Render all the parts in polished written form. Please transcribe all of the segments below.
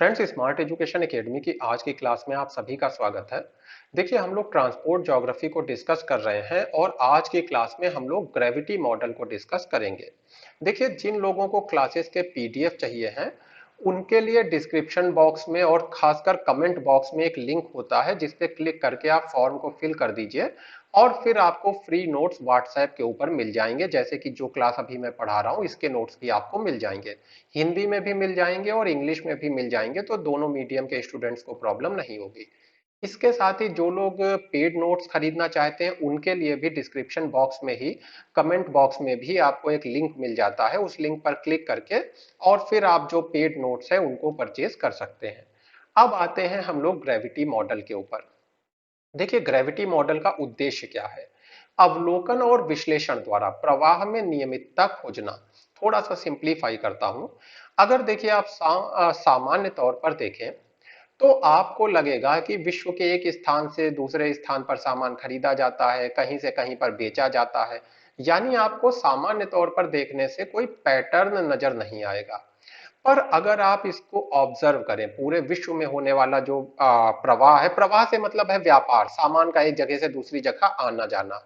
Friends, smart education academy की आज की क्लास में आप सभी का स्वागत है। देखिए, हम लोग ट्रांसपोर्ट ज्योग्राफी को डिस्कस कर रहे हैं और आज की क्लास में हम लोग ग्रेविटी मॉडल को डिस्कस करेंगे। देखिए, जिन लोगों को क्लासेस के पीडीएफ चाहिए हैं उनके लिए डिस्क्रिप्शन बॉक्स में और खासकर कमेंट बॉक्स में एक लिंक होता है जिस पे क्लिक करके आप फॉर्म को फिल कर दीजिए और फिर आपको फ्री नोट्स व्हाट्सएप के ऊपर मिल जाएंगे। जैसे कि जो क्लास अभी मैं पढ़ा रहा हूँ इसके नोट्स भी आपको मिल जाएंगे, हिंदी में भी मिल जाएंगे और इंग्लिश में भी मिल जाएंगे, तो दोनों मीडियम के स्टूडेंट्स को प्रॉब्लम नहीं होगी। इसके साथ ही जो लोग पेड नोट्स खरीदना चाहते हैं उनके लिए भी डिस्क्रिप्शन बॉक्स में ही कमेंट बॉक्स में भी आपको एक लिंक मिल जाता है, उस लिंक पर क्लिक करके और फिर आप जो पेड नोट्स है उनको परचेज कर सकते हैं। अब आते हैं हम लोग ग्रेविटी मॉडल के ऊपर। देखिए, ग्रेविटी मॉडल का उद्देश्य क्या है? अवलोकन और विश्लेषण द्वारा प्रवाह में नियमितता खोजना। थोड़ा सा सिंप्लीफाई करता हूं। अगर देखिए आप सामान्य तौर पर देखें तो आपको लगेगा कि विश्व के एक स्थान से दूसरे स्थान पर सामान खरीदा जाता है, कहीं से कहीं पर बेचा जाता है। यानी आपको सामान्य तौर पर देखने से कोई पैटर्न नजर नहीं आएगा। पर अगर आप इसको ऑब्जर्व करें, पूरे विश्व में होने वाला जो प्रवाह है, प्रवाह से मतलब है व्यापार, सामान का एक जगह से दूसरी जगह आना जाना।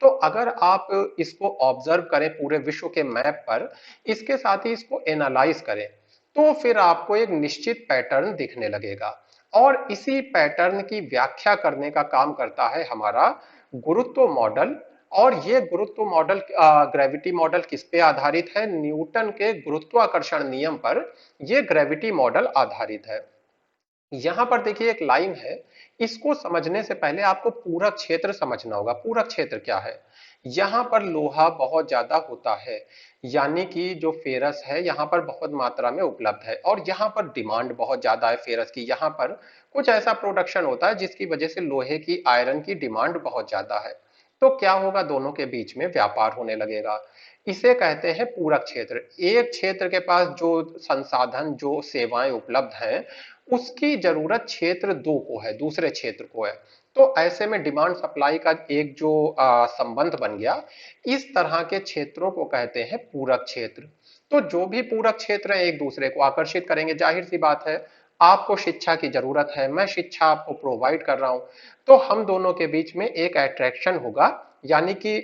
तो अगर आप इसको ऑब्जर्व करें पूरे विश्व के मैप पर, इसके साथ ही इसको एनालाइज करें, तो फिर आपको एक निश्चित पैटर्न दिखने लगेगा। और इसी पैटर्न की व्याख्या करने का काम करता है हमारा गुरुत्व मॉडल। और ये गुरुत्व मॉडल, ग्रेविटी मॉडल किस पे आधारित है? न्यूटन के गुरुत्वाकर्षण नियम पर ये ग्रेविटी मॉडल आधारित है। यहां पर देखिए एक लाइन है, इसको समझने से पहले आपको पूरक क्षेत्र समझना होगा। पूरक क्षेत्र क्या है? यहां पर लोहा बहुत ज्यादा होता है, यानी कि जो फेरस है यहाँ पर बहुत मात्रा में उपलब्ध है और यहाँ पर डिमांड बहुत ज्यादा है फेरस की। यहाँ पर कुछ ऐसा प्रोडक्शन होता है जिसकी वजह से लोहे की, आयरन की डिमांड बहुत ज्यादा है। तो क्या होगा? दोनों के बीच में व्यापार होने लगेगा। इसे कहते हैं पूरक क्षेत्र। एक क्षेत्र के पास जो संसाधन, जो सेवाएं उपलब्ध हैं, उसकी जरूरत क्षेत्र दो को है, दूसरे क्षेत्र को है। तो ऐसे में डिमांड सप्लाई का एक जो संबंध बन गया, इस तरह के क्षेत्रों को कहते हैं पूरक क्षेत्र। तो जो भी पूरक क्षेत्र है एक दूसरे को आकर्षित करेंगे। जाहिर सी बात है, आपको शिक्षा की जरूरत है, मैं शिक्षा आपको प्रोवाइड कर रहा हूं, तो हम दोनों के बीच में एक अट्रैक्शन होगा, यानी कि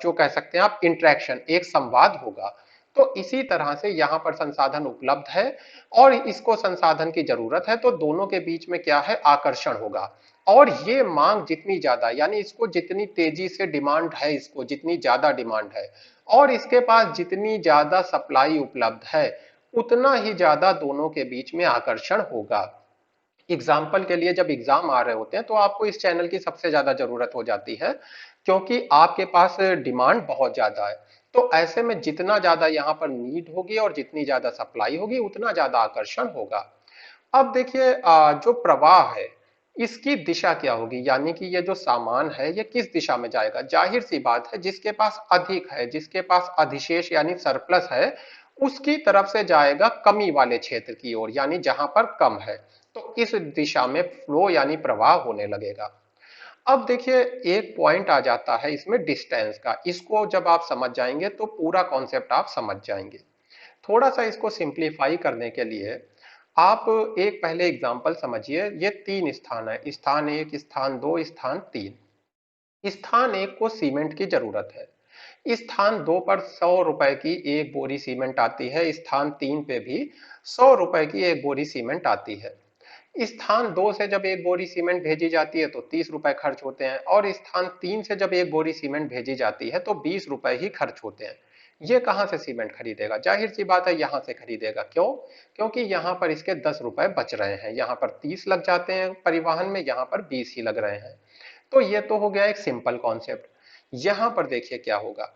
जो कह सकते हैं आप इंटरेक्शन, एक संवाद होगा। तो इसी तरह से यहाँ पर संसाधन उपलब्ध है और इसको संसाधन की जरूरत है, तो दोनों के बीच में क्या है? आकर्षण होगा। और ये मांग जितनी ज्यादा, यानी इसको जितनी तेजी से डिमांड है, इसको जितनी ज्यादा डिमांड है और इसके पास जितनी ज्यादा सप्लाई उपलब्ध है, उतना ही ज्यादा दोनों के बीच में आकर्षण होगा। एग्जाम्पल के लिए, जब एग्जाम आ रहे होते हैं तो आपको इस चैनल की सबसे ज्यादा जरूरत हो जाती है, क्योंकि आपके पास डिमांड बहुत ज्यादा है। तो ऐसे में जितना ज्यादा यहाँ पर नीड होगी और जितनी ज्यादा सप्लाई होगी उतना ज्यादा आकर्षण होगा। अब देखिए, जो प्रवाह है इसकी दिशा क्या होगी? यानी कि ये जो सामान है ये किस दिशा में जाएगा? जाहिर सी बात है, जिसके पास अधिक है, जिसके पास अधिशेष यानी सरप्लस है, उसकी तरफ से जाएगा कमी वाले क्षेत्र की ओर, यानी जहां पर कम है। तो इस दिशा में फ्लो यानी प्रवाह होने लगेगा। अब देखिए, एक पॉइंट आ जाता है इसमें डिस्टेंस का। इसको जब आप समझ जाएंगे तो पूरा कॉन्सेप्ट आप समझ जाएंगे। थोड़ा सा इसको सिंप्लीफाई करने के लिए आप एक पहले एग्जांपल समझिए। ये तीन स्थान है, स्थान एक, स्थान दो, स्थान तीन। स्थान एक को सीमेंट की जरूरत है। स्थान दो पर 100 रुपए की एक बोरी सीमेंट आती है। स्थान तीन पे भी 100 रुपए की एक बोरी सीमेंट आती है। स्थान दो से जब एक बोरी सीमेंट भेजी जाती है तो 30 रुपए खर्च होते हैं और स्थान तीन से जब एक बोरी सीमेंट भेजी जाती है तो 20 रुपए ही खर्च होते हैं। ये कहां से सीमेंट खरीदेगा? जाहिर सी बात है, यहां से खरीदेगा। क्यों? क्योंकि यहां पर इसके 10 रुपए बच रहे हैं। यहां पर 30 लग जाते हैं परिवहन में, यहां पर 20 ही लग रहे हैं। तो ये तो हो गया एक सिंपल कॉन्सेप्ट। यहां पर देखिए क्या होगा।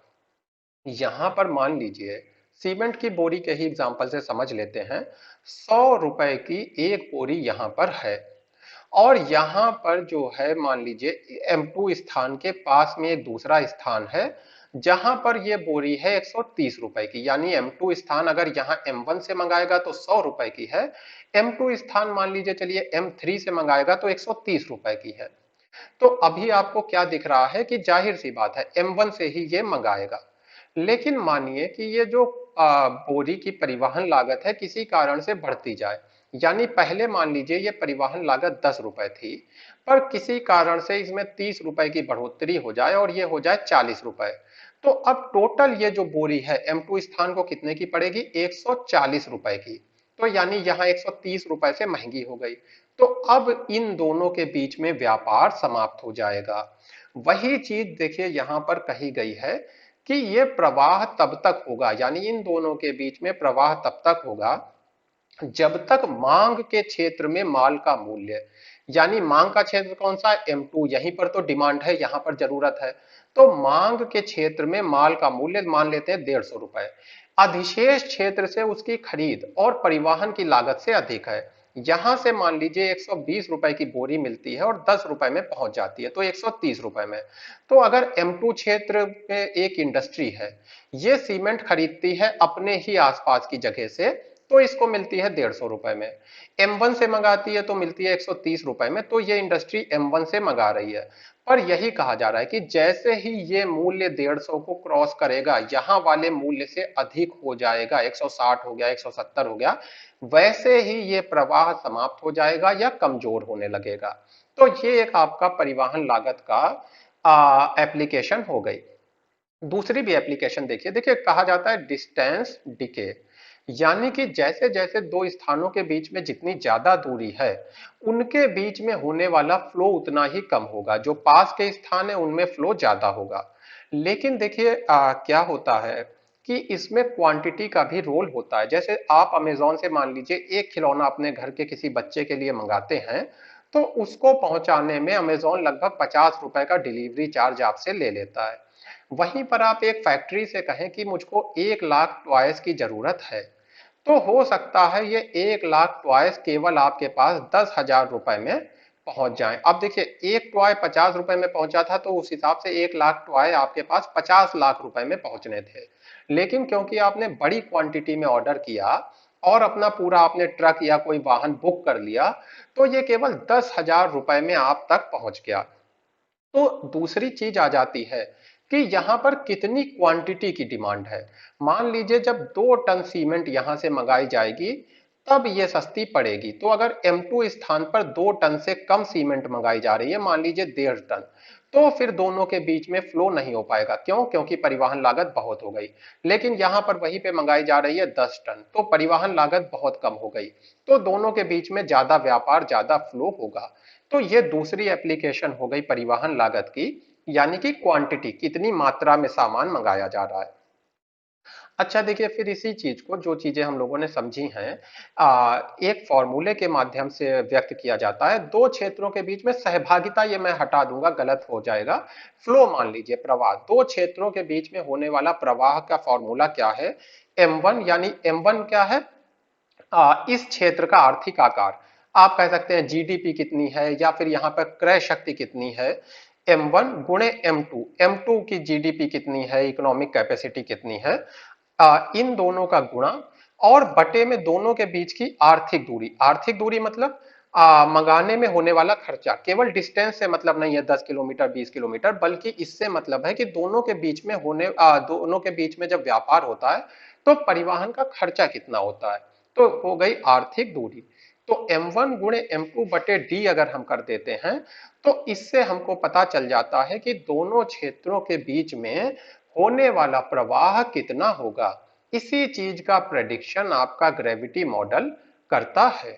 यहां पर मान लीजिए, सीमेंट की बोरी के ही एग्जांपल से समझ लेते हैं। 100 रुपए की एक बोरी यहां पर है और यहां पर जो है, मान लीजिए M2 स्थान के पास में एक दूसरा स्थान है जहां पर ये बोरी है 130 रुपए की। यानी M2 स्थान अगर यहाँ M1 से मंगाएगा तो 100 रुपए की है, M2 स्थान मान लीजिए चलिए M3 से मंगाएगा तो 130 रुपए की है। तो अभी आपको क्या दिख रहा है कि जाहिर सी बात है M1 से ही ये मंगाएगा। लेकिन मानिए कि ये जो बोरी की परिवहन लागत है किसी कारण से बढ़ती जाए, यानी पहले मान लीजिए ये परिवहन लागत 10 रुपए थी, पर किसी कारण से इसमें 30 रुपए की बढ़ोतरी हो जाए और ये हो जाए 40 रुपए। तो अब टोटल ये जो बोरी है M2 स्थान को कितने की पड़ेगी, 140 रुपए की। तो यानी यहाँ 130 रुपए से महंगी हो गई। तो अब इन दोनों के बीच में व्यापार समाप्त हो जाएगा। वही चीज देखिए यहाँ पर कही गई है कि ये प्रवाह तब तक होगा, यानी इन दोनों के बीच में प्रवाह तब तक होगा जब तक मांग के क्षेत्र में माल का मूल्य, यानी मांग का क्षेत्र कौन सा है, M2, यहीं पर तो डिमांड है, यहां पर जरूरत है। तो मांग के क्षेत्र में माल का मूल्य मान लेते हैं 150 रुपए, अधिशेष क्षेत्र से उसकी खरीद और परिवहन की लागत से अधिक है। यहां से मान लीजिए 120 रुपए की बोरी मिलती है और 10 रुपए में पहुंच जाती है, तो 130 रुपए में। तो अगर M2 क्षेत्र में एक इंडस्ट्री है, ये सीमेंट खरीदती है अपने ही आसपास की जगह से, तो इसको मिलती है 150 रुपए में। M1 से मंगाती है तो मिलती है 130 रुपए में। तो ये इंडस्ट्री M1 से मंगा रही है। पर यही कहा जा रहा है कि जैसे ही ये मूल्य 150 को क्रॉस करेगा, यहां वाले मूल्य से अधिक हो जाएगा, 160 हो गया, 170 हो गया, वैसे ही ये प्रवाह समाप्त हो जाएगा या कमजोर होने लगेगा। तो ये एक आपका परिवहन लागत का एप्लीकेशन हो गई। दूसरी भी एप्लीकेशन देखिए, देखिए कहा जाता है डिस्टेंस डिके, यानी कि जैसे जैसे दो स्थानों के बीच में जितनी ज्यादा दूरी है, उनके बीच में होने वाला फ्लो उतना ही कम होगा। जो पास के स्थान है उनमें फ्लो ज्यादा होगा। लेकिन देखिए क्या होता है कि इसमें क्वांटिटी का भी रोल होता है। जैसे आप अमेजोन से मान लीजिए एक खिलौना अपने घर के किसी बच्चे के लिए मंगाते हैं, तो उसको पहुंचाने में अमेजोन लगभग 50 रुपए का डिलीवरी चार्ज आपसे ले लेता है। वहीं पर आप एक फैक्ट्री से कहें कि मुझको 1 लाख टॉयज की जरूरत है, तो हो सकता है ये 1 लाख टॉयज केवल आपके पास 10,000 रुपए में पहुंच जाए। अब देखिए एक टॉय 50 रुपए में पहुंचा था, तो उस हिसाब से 1 लाख टॉय आपके पास 50 लाख रुपए में पहुंचने थे। लेकिन क्योंकि आपने बड़ी क्वांटिटी में ऑर्डर किया और अपना पूरा आपने ट्रक या कोई वाहन बुक कर लिया, तो ये केवल 10,000 रुपए में आप तक पहुंच गया। तो दूसरी चीज आ जाती है कि यहां पर कितनी क्वांटिटी की डिमांड है। मान लीजिए जब 2 टन सीमेंट यहां से मंगाई जाएगी, तब ये सस्ती पड़ेगी। तो अगर M2 स्थान पर 2 टन से कम सीमेंट मंगाई जा रही है, मान लीजिए 1.5 टन, तो फिर दोनों के बीच में फ्लो नहीं हो पाएगा। क्यों? क्योंकि परिवहन लागत बहुत हो गई। लेकिन यहां पर वहीं पे मंगाई जा रही है 10 टन, तो परिवहन लागत बहुत कम हो गई। तो दोनों के बीच में ज्यादा व्यापार, ज्यादा फ्लो होगा। तो ये दूसरी एप्लीकेशन हो गई परिवहन लागत की, यानी कि क्वांटिटी, कितनी मात्रा में सामान मंगाया जा रहा है। अच्छा देखिए, फिर इसी चीज को, जो चीजें हम लोगों ने समझी हैं, एक फॉर्मूले के माध्यम से व्यक्त किया जाता है। दो क्षेत्रों के बीच में सहभागिता, ये मैं हटा दूंगा, गलत हो जाएगा। फ्लो मान लीजिए, प्रवाह, दो क्षेत्रों के बीच में होने वाला प्रवाह का फॉर्मूला क्या है, M1, यानी M1 क्या है, इस क्षेत्र का आर्थिक आकार। आप कह सकते हैं GDP कितनी है, या फिर यहाँ पर क्रय शक्ति कितनी है, M1 गुणे M2, M2 की GDP कितनी है, इकोनॉमिक कैपेसिटी कितनी है, इन दोनों का गुणा, और बटे में दोनों के बीच की आर्थिक दूरी। आर्थिक दूरी मतलब मंगाने में होने वाला खर्चा। केवल डिस्टेंस से मतलब नहीं है 10 किलोमीटर, 20 किलोमीटर, बल्कि इससे मतलब है कि दोनों के बीच में दोनों के बीच में जब व्यापार होता है, तो परिवहन का खर्चा कितना होता है। तो हो गई आर्थिक दूरी। तो M1 गुणे M2 बटे D अगर हम कर देते हैं, तो इससे हमको पता चल जाता है कि दोनों क्षेत्रों के बीच में होने वाला प्रवाह कितना होगा। इसी चीज का प्रेडिक्शन आपका ग्रेविटी मॉडल करता है।